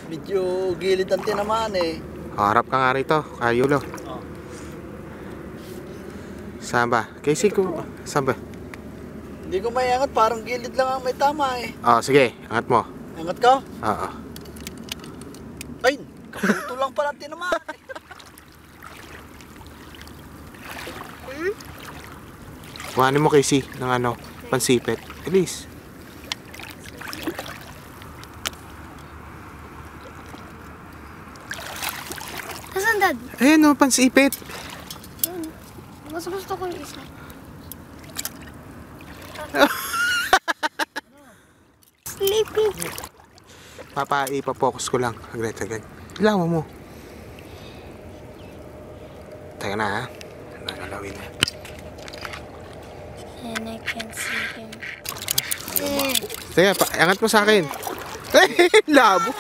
Medyo gilid ang tinamaan eh. Harap ka nga rito, Kayulo. Oh. Saan ba? Casey ko. Saan ba? Hindi ko may angat, parang gilid lang ang may tama eh. Sige, angat mo. Angat ka? Oo. Ay, kaputo lang pala ang tinamaan. Kuhanin mo, Casey, ng pansipit. Bilis. Nasaan, Dad? Ayan o, pansipit. Mas gusto ko yung isa. Sleepy. Papa, ipapokus ko lang. Agad. Ilawan mo. Teka na, ha? Nagalawin na. And I can see him. Teka, angat mo sa akin. Labo.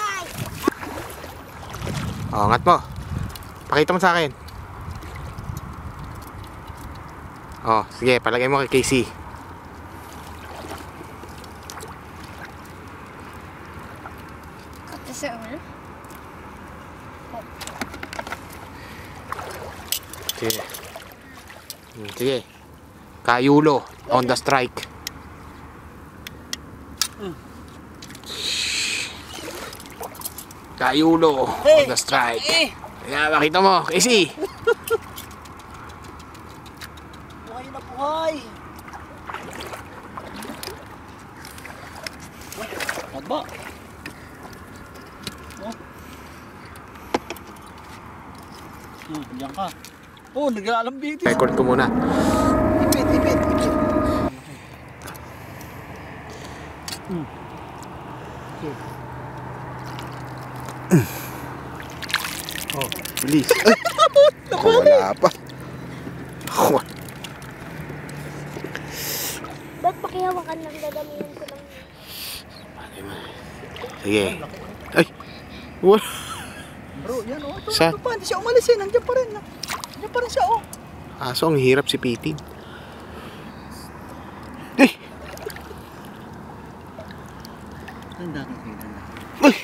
Angat mo. Pakita mo sa akin. Sige, palagay mo kay Casey. Cut this over. Sige. Sige. Kayulo on the strike. Kayulo on the strike. Kaya makita mo, Casey. Buhay na buhay. Aba. Diyan ka. Nag-aalambit. Record ko muna. Ipit. Bilis. Wala pa. Ba't pakihawakan lang dadamihan ko lang? Sige. Ay. Wala. Bro, yan o. Saan? Ito pa, hindi siya umalis eh. Nandiyan pa rin. Nandiyan pa rin siya o. Aso, ang hirap sipitin. Ay. Ganda ka kayo. Ay.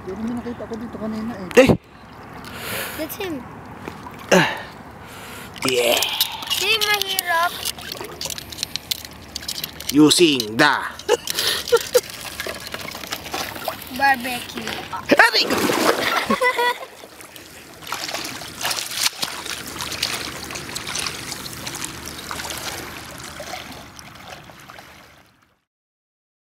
Pero may nakita ko dito kanina eh. Ay. That's him. Yeah. Di mahirap. Using the Barbecue. Aray!